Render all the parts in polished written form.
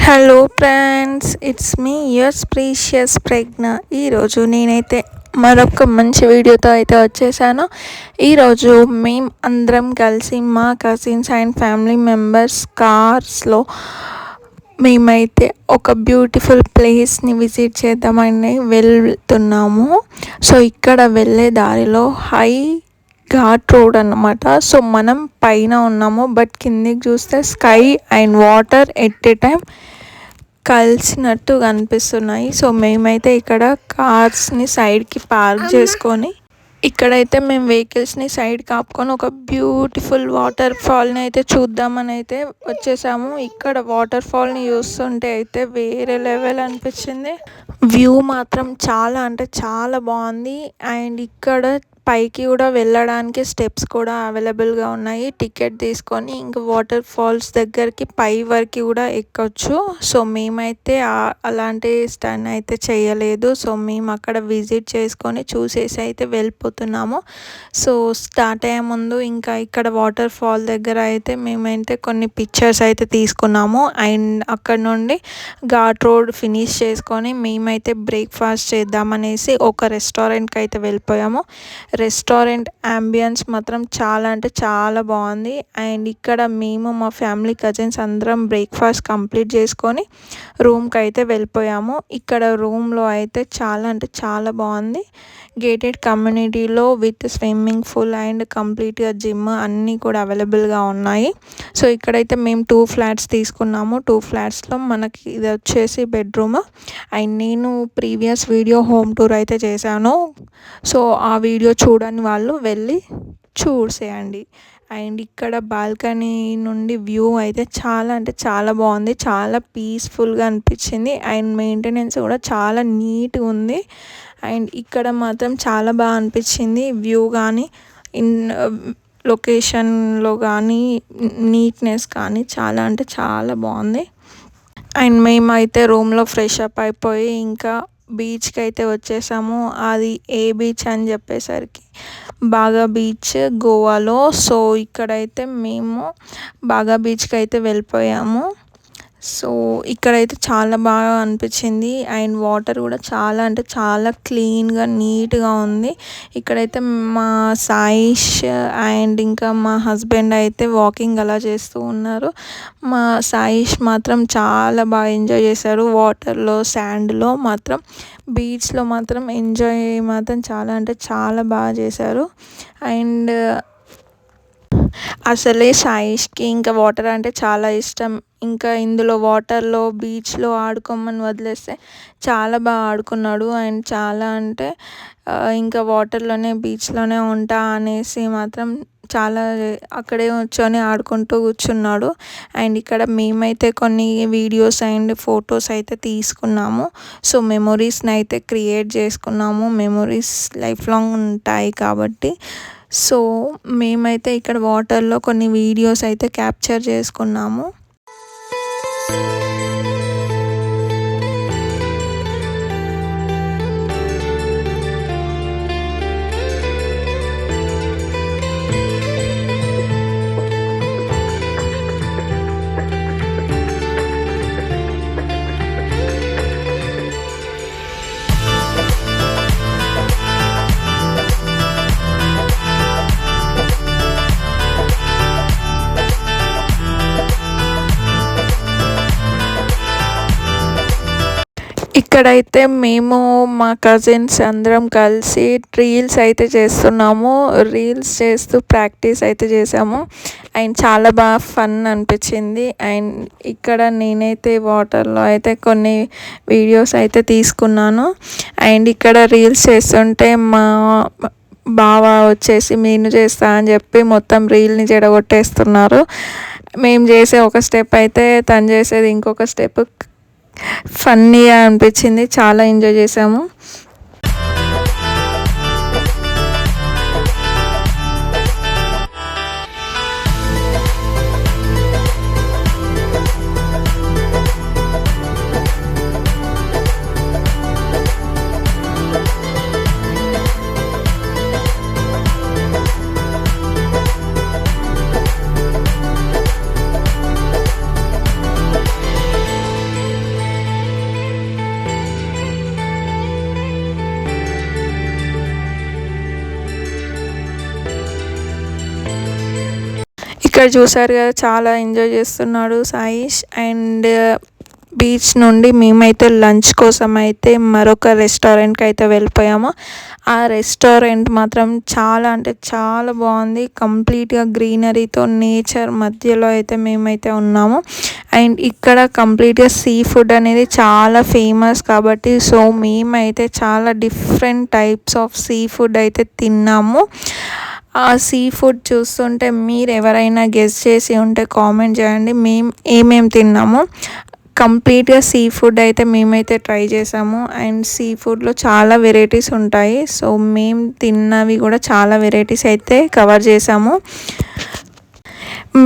Hello friends, it's me yours precious Pragna. ఈరోజు నేనైతే మరొక మంచి వీడియోతో అయితే వచ్చేసాను. ఈరోజు మేము అందరం కలిసి మా కజిన్స్ అండ్ ఫ్యామిలీ మెంబర్స్ కార్స్లో మేమైతే ఒక బ్యూటిఫుల్ ప్లేస్ని విజిట్ చేద్దామని వెళ్తున్నాము. సో ఇక్కడ వెళ్ళే దారిలో ఘాట్ రోడ్ అన్నమాట. సో మనం పైన ఉన్నాము, బట్ కిందికి చూస్తే sky and water at a time కలిసినట్టు కనిపిస్తున్నాయి. సో మేమైతే ఇక్కడ కార్స్ని సైడ్కి పార్క్ చేసుకొని ఇక్కడైతే మేము వెహికల్స్ని సైడ్ కాపుకొని ఒక బ్యూటిఫుల్ వాటర్ ఫాల్ని అయితే చూద్దామని అయితే వచ్చేసాము. ఇక్కడ వాటర్ ఫాల్ని చూస్తుంటే అయితే వేరే లెవెల్ అనిపించింది. వ్యూ మాత్రం చాలా అంటే చాలా బాగుంది. అండ్ ఇక్కడ పైకి కూడా వెళ్ళడానికి స్టెప్స్ కూడా అవైలబుల్గా ఉన్నాయి. టికెట్ తీసుకొని ఇంకా వాటర్ ఫాల్స్ దగ్గరికి పై వరకు కూడా ఎక్కొచ్చు. సో మేమైతే అలాంటి స్టన్ అయితే చేయలేదు. సో మేము అక్కడ విజిట్ చేసుకొని చూసేసి అయితే వెళ్ళిపోతున్నాము. సో స్టార్ట్ అయ్యే ముందు ఇంకా ఇక్కడ వాటర్ ఫాల్ దగ్గర అయితే మేమైతే కొన్ని పిక్చర్స్ అయితే తీసుకున్నాము. అండ్ అక్కడ నుండి ఘాట్ రోడ్ ఫినిష్ చేసుకొని మేమైతే బ్రేక్ఫాస్ట్ చేద్దామనేసి ఒక రెస్టారెంట్కి అయితే వెళ్ళిపోయాము. రెస్టారెంట్ అంబియన్స్ మాత్రం చాలా అంటే చాలా బాగుంది. అండ్ ఇక్కడ మేము మా ఫ్యామిలీ కజిన్స్ అందరం బ్రేక్ఫాస్ట్ కంప్లీట్ చేసుకొని రూమ్కి అయితే వెళ్ళిపోయాము. ఇక్కడ రూమ్లో అయితే చాలా అంటే చాలా బాగుంది. గేటెడ్ కమ్యూనిటీలో విత్ స్విమ్మింగ్ పూల్ అండ్ కంప్లీట్గా జిమ్ అన్నీ కూడా అవైలబుల్గా ఉన్నాయి. సో ఇక్కడైతే మేము 2 ఫ్లాట్స్ తీసుకున్నాము. 2 ఫ్లాట్స్లో మనకి ఇది వచ్చేసి బెడ్రూమ్. అండ్ నేను ప్రీవియస్ వీడియో హోమ్ టూర్ అయితే చేశాను. సో ఆ వీడియో చూడని వాళ్ళు వెళ్ళి చూసేయండి. అండ్ ఇక్కడ బాల్కనీ నుండి వ్యూ అయితే చాలా అంటే చాలా బాగుంది. చాలా పీస్ఫుల్గా అనిపించింది. అండ్ మెయింటెనెన్స్ కూడా చాలా నీట్గా ఉంది. అండ్ ఇక్కడ మాత్రం చాలా బాగా అనిపించింది. వ్యూ కానీ లొకేషన్లో కానీ నీట్నెస్ కానీ చాలా అంటే చాలా బాగుంది. అండ్ మేమైతే రూమ్లో ఫ్రెష్ అప్ అయిపోయి ఇంకా బీచ్కి అయితే వచ్చేసాము. అది ఏ బీచ్ అని చెప్పేసరికి బాగా బీచ్ గోవాలో. సో ఇక్కడైతే మేము బాగా బీచ్కి అయితే వెళ్ళిపోయాము. సో ఇక్కడైతే చాలా బాగా అనిపించింది. అండ్ వాటర్ కూడా చాలా అంటే చాలా క్లీన్గా నీట్గా ఉంది. ఇక్కడైతే మా సాయిష్ అండ్ ఇంకా మా హస్బెండ్ అయితే వాకింగ్ అలా చేస్తూ ఉన్నారు. మా సాయిష్ మాత్రం చాలా బాగా ఎంజాయ్ చేశారు. వాటర్లో శాండ్లో మాత్రం బీచ్లో మాత్రం ఎంజాయ్ మాత్రం చాలా అంటే చాలా బాగా చేశారు. అండ్ అసలే సాయిష్కి ఇంకా వాటర్ అంటే చాలా ఇష్టం. ఇంకా ఇందులో వాటర్లో బీచ్లో ఆడుకోమని వదిలేస్తే చాలా బాగా ఆడుకున్నాడు. అండ్ చాలా అంటే ఇంకా వాటర్లోనే బీచ్లోనే ఉంటా అనేసి మాత్రం చాలా అక్కడే కూర్చొని ఆడుకుంటూ కూర్చున్నాడు. అండ్ ఇక్కడ మేమైతే కొన్ని వీడియోస్ అండ్ ఫొటోస్ అయితే తీసుకున్నాము. సో మెమొరీస్ని అయితే క్రియేట్ చేసుకున్నాము. మెమొరీస్ లైఫ్ లాంగ్ ఉంటాయి కాబట్టి. సో మేమైతే ఇక్కడ వాటర్లో కొన్ని వీడియోస్ అయితే క్యాప్చర్ చేసుకున్నాము. ఇక్కడైతే మేము మా కజిన్స్ అందరం కలిసి రీల్స్ అయితే చేస్తున్నాము. రీల్స్ చేస్తూ ప్రాక్టీస్ అయితే చేసాము. అండ్ చాలా బాగా ఫన్ అనిపించింది. అండ్ ఇక్కడ నేనైతే వాటర్లో అయితే కొన్ని వీడియోస్ అయితే తీసుకున్నాను. అండ్ ఇక్కడ రీల్స్ చేస్తుంటే మా బావ వచ్చేసి నేను చేస్తా అని చెప్పి మొత్తం రీల్ని చెడగొట్టేస్తున్నారు. మేము చేసే ఒక స్టెప్ అయితే తను చేసేది ఇంకొక స్టెప్. ఫన్నీగా అనిపించింది. చాలా ఎంజాయ్ చేసాము. ఇక్కడ చూసారు కదా, చాలా ఎంజాయ్ చేస్తున్నాడు సాయిష్. అండ్ బీచ్ నుండి మేమైతే లంచ్ కోసం అయితే మరొక రెస్టారెంట్కి అయితే వెళ్ళిపోయాము. ఆ రెస్టారెంట్ మాత్రం చాలా అంటే చాలా బాగుంది. కంప్లీట్గా గ్రీనరీతో నేచర్ మధ్యలో అయితే మేమైతే ఉన్నాము. అండ్ ఇక్కడ కంప్లీట్గా సీ ఫుడ్ అనేది చాలా ఫేమస్ కాబట్టి సో మేమైతే చాలా different types of sea food అయితే తిన్నాము. ఆ సీ ఫుడ్ చూస్తుంటే మీరు ఎవరైనా గెస్ చేసి ఉంటే కామెంట్ చేయండి మేము ఏమేమి తిన్నాము. కంప్లీట్గా సీ ఫుడ్ అయితే మేమైతే ట్రై చేసాము. అండ్ సీ ఫుడ్లో చాలా వెరైటీస్ ఉంటాయి. సో మేము తిన్నవి కూడా చాలా వెరైటీస్ అయితే కవర్ చేసాము.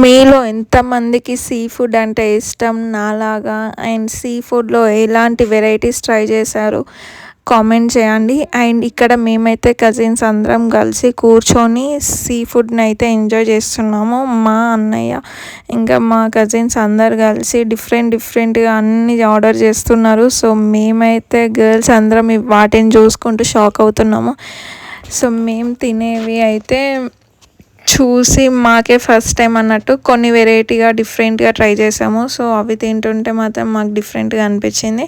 మీలో ఎంతమందికి సీ ఫుడ్ అంటే ఇష్టం నాలాగా? అండ్ సీ ఫుడ్లో ఎలాంటి వెరైటీస్ ట్రై చేశారు కామెంట్ చేయండి. అండ్ ఇక్కడ మేమైతే కజిన్స్ అందరం కలిసి కూర్చొని సీ ఫుడ్ని అయితే ఎంజాయ్ చేస్తున్నాము. మా అన్నయ్య ఇంకా మా కజిన్స్ అందరు కలిసి డిఫరెంట్గా అన్ని ఆర్డర్ చేస్తున్నారు. సో మేమైతే గర్ల్స్ అందరం వాటిని చూసుకుంటూ షాక్ అవుతున్నాము. సో మేము తినేవి అయితే చూసి మాకే ఫస్ట్ టైం అన్నట్టు కొన్ని వెరైటీగా డిఫరెంట్గా ట్రై చేసాము. సో అవి తింటుంటే మాత్రం మాకు డిఫరెంట్గా అనిపించింది.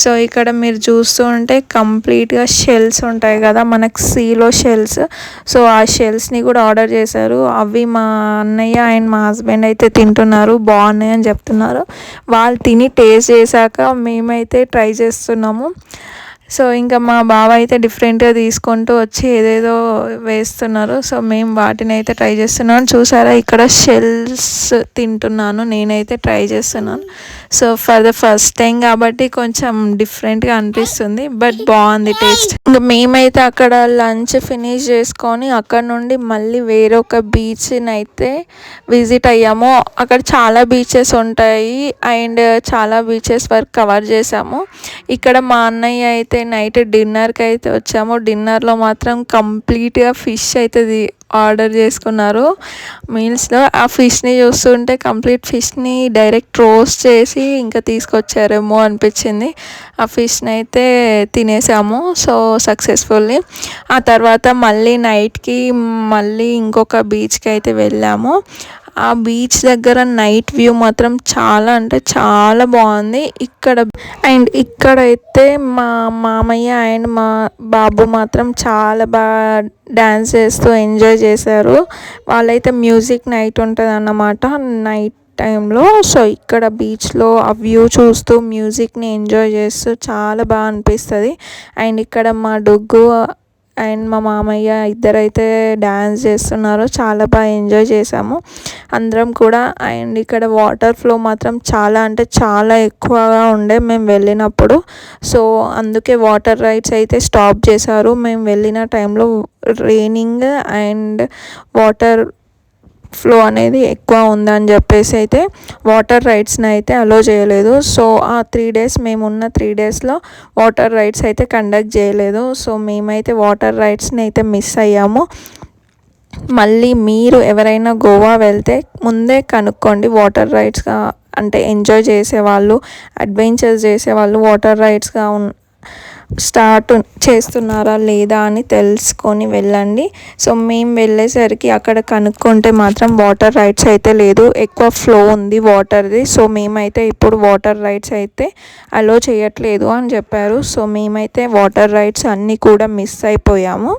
సో ఇక్కడ మీరు చూస్తూ ఉంటే కంప్లీట్గా షెల్స్ ఉంటాయి కదా మనకు సీలో షెల్స్. సో ఆ షెల్స్ని కూడా ఆర్డర్ చేశారు. అవి మా అన్నయ్య అండ్ మా హస్బెండ్ అయితే తింటున్నారు, బాగున్నాయి అని చెప్తున్నారు. వాళ్ళు తిని టేస్ట్ చేశాక మేమైతే ట్రై చేస్తున్నాము. సో ఇంకా మా బావ అయితే డిఫరెంట్గా తీసుకుంటూ వచ్చి ఏదేదో వేస్తున్నారు. సో మేము వాటిని అయితే ట్రై చేస్తున్నాను. చూసారా ఇక్కడ షెల్స్ తింటున్నాను, నేనైతే ట్రై చేస్తున్నాను. So for the first time కాబట్టి కొంచెం డిఫరెంట్గా అనిపిస్తుంది, బట్ బాగుంది టేస్ట్. ఇంకా మేమైతే అక్కడ లంచ్ ఫినిష్ చేసుకొని అక్కడ నుండి మళ్ళీ వేరొక బీచ్ని అయితే విజిట్ అయ్యాము. అక్కడ చాలా బీచెస్ ఉంటాయి అండ్ చాలా బీచెస్ వరకు కవర్ చేసాము. ఇక్కడ మా అన్నయ్య అయితే నైట్ డిన్నర్కి అయితే వచ్చాము. డిన్నర్లో మాత్రం కంప్లీట్గా ఫిష్ అయితే ఆర్డర్ చేసుకున్నారు మీల్స్లో. ఆ ఫిష్ని చూస్తుంటే కంప్లీట్ ఫిష్ని డైరెక్ట్ రోస్ట్ చేసి ఇంకా తీసుకొచ్చారేమో అనిపించింది. ఆ ఫిష్ని అయితే తినేసాము సో సక్సెస్ఫుల్లీ. ఆ తర్వాత మళ్ళీ నైట్కి మళ్ళీ ఇంకొక బీచ్కి అయితే వెళ్ళాము. ఆ బీచ్ దగ్గర నైట్ వ్యూ మాత్రం చాలా అంటే చాలా బాగుంది. ఇక్కడైతే మా మామయ్య అండ్ మా బాబు మాత్రం చాలా బాగా డ్యాన్స్ చేస్తూ ఎంజాయ్ చేశారు. వాళ్ళైతే మ్యూజిక్ నైట్ ఉంటుంది అన్నమాట నైట్ టైంలో. సో ఇక్కడ బీచ్లో ఆ వ్యూ చూస్తూ మ్యూజిక్ని ఎంజాయ్ చేస్తూ చాలా బాగా అనిపిస్తుంది. అండ్ ఇక్కడ మా డొగ్గు అండ్ మా మామయ్య ఇద్దరైతే డ్యాన్స్ చేస్తున్నారు, చాలా బాగా ఎంజాయ్ చేసాము అందరం కూడా. అండ్ ఇక్కడ వాటర్ ఫ్లో మాత్రం చాలా అంటే చాలా ఎక్కువగా ఉండే మేము వెళ్ళినప్పుడు. సో అందుకే వాటర్ రైడ్స్ అయితే స్టాప్ చేశారు. మేము వెళ్ళిన టైంలో రైనింగ్ అండ్ వాటర్ ఫ్లో అనేది ఎక్కువ ఉందని చెప్పేసి అయితే వాటర్ రైడ్స్ని అయితే అలో చేయలేదు. సో ఆ 3 days మేమున్న 3 daysలో వాటర్ రైడ్స్ అయితే కండక్ట్ చేయలేదు. సో మేమైతే వాటర్ రైడ్స్ని అయితే మిస్ అయ్యాము. మళ్ళీ మీరు ఎవరైనా గోవా వెళ్తే ముందే కనుక్కోండి వాటర్ రైడ్స్గా అంటే ఎంజాయ్ చేసేవాళ్ళు, అడ్వెంచర్స్ చేసేవాళ్ళు వాటర్ రైడ్స్గా స్టార్ట్ చేస్తున్నారా లేదా అని తెలుసుకొని వెళ్ళండి. సో మేము వెళ్ళేసరికి అక్కడ కనుక్కుంటే మాత్రం వాటర్ రైడ్స్ అయితే లేదు, ఎక్కువ ఫ్లో ఉంది వాటర్ది. సో మేమైతే ఇప్పుడు వాటర్ రైడ్స్ అయితే అలో చేయట్లేదు అని చెప్పారు. సో మేమైతే వాటర్ రైడ్స్ అన్నీ కూడా మిస్ అయిపోయాము.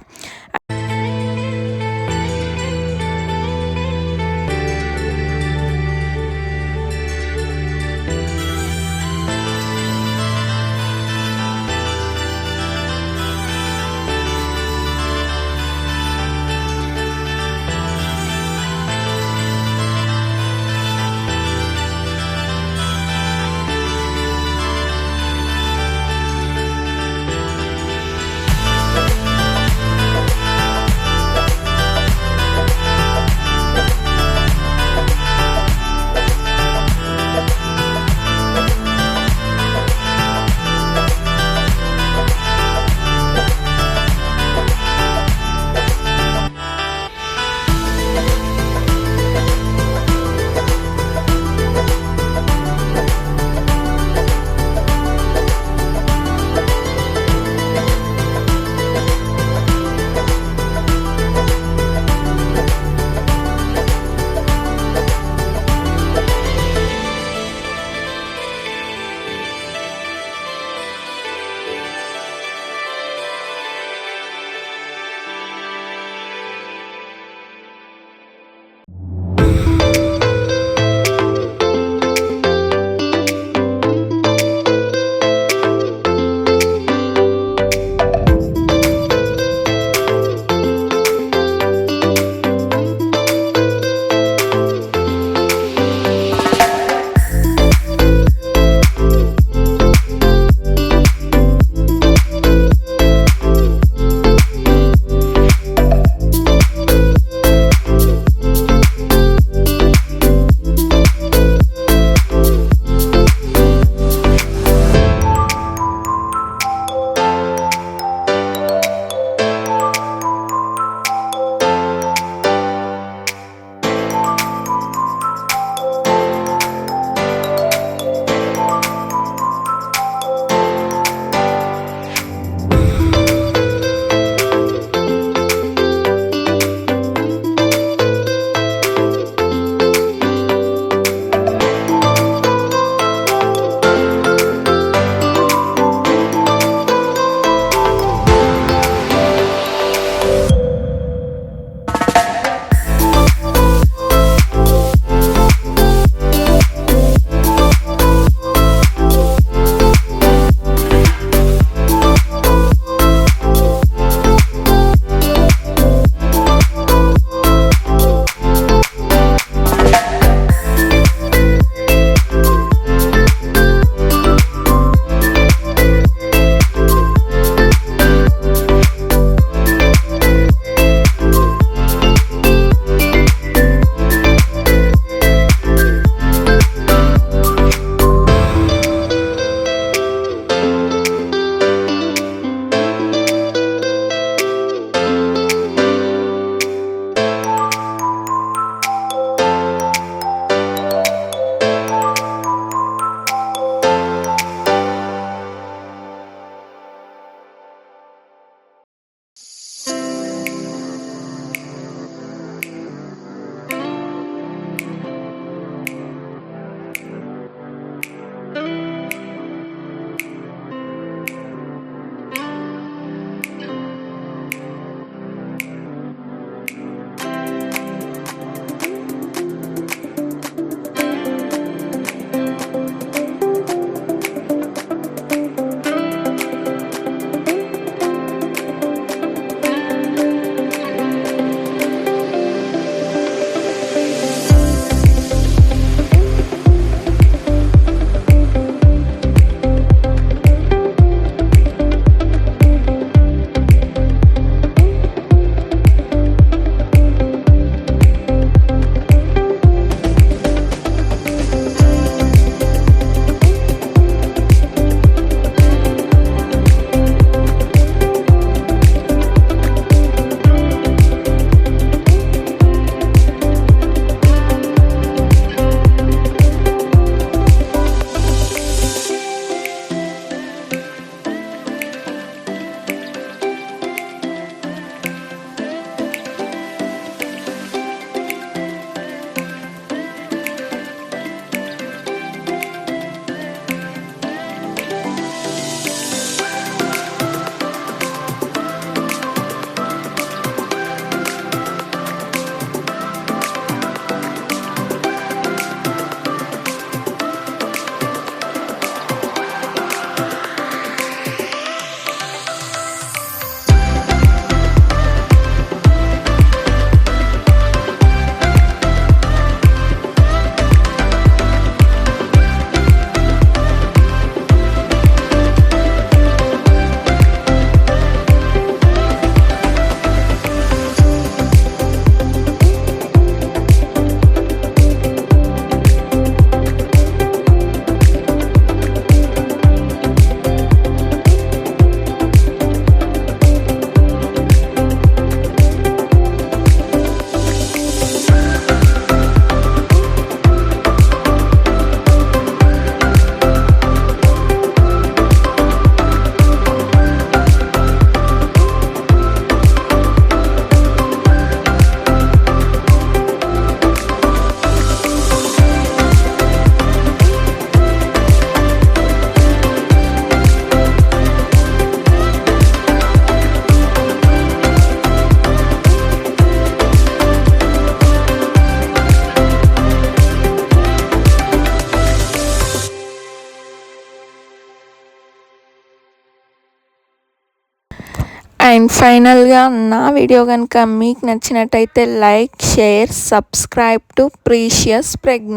అండ్ ఫైనల్గా నా వీడియో కనుక మీకు నచ్చినట్టయితే like, share, subscribe to precious Pragna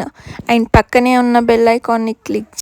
and పక్కనే ఉన్న బెల్ ఐకాన్ని క్లిక్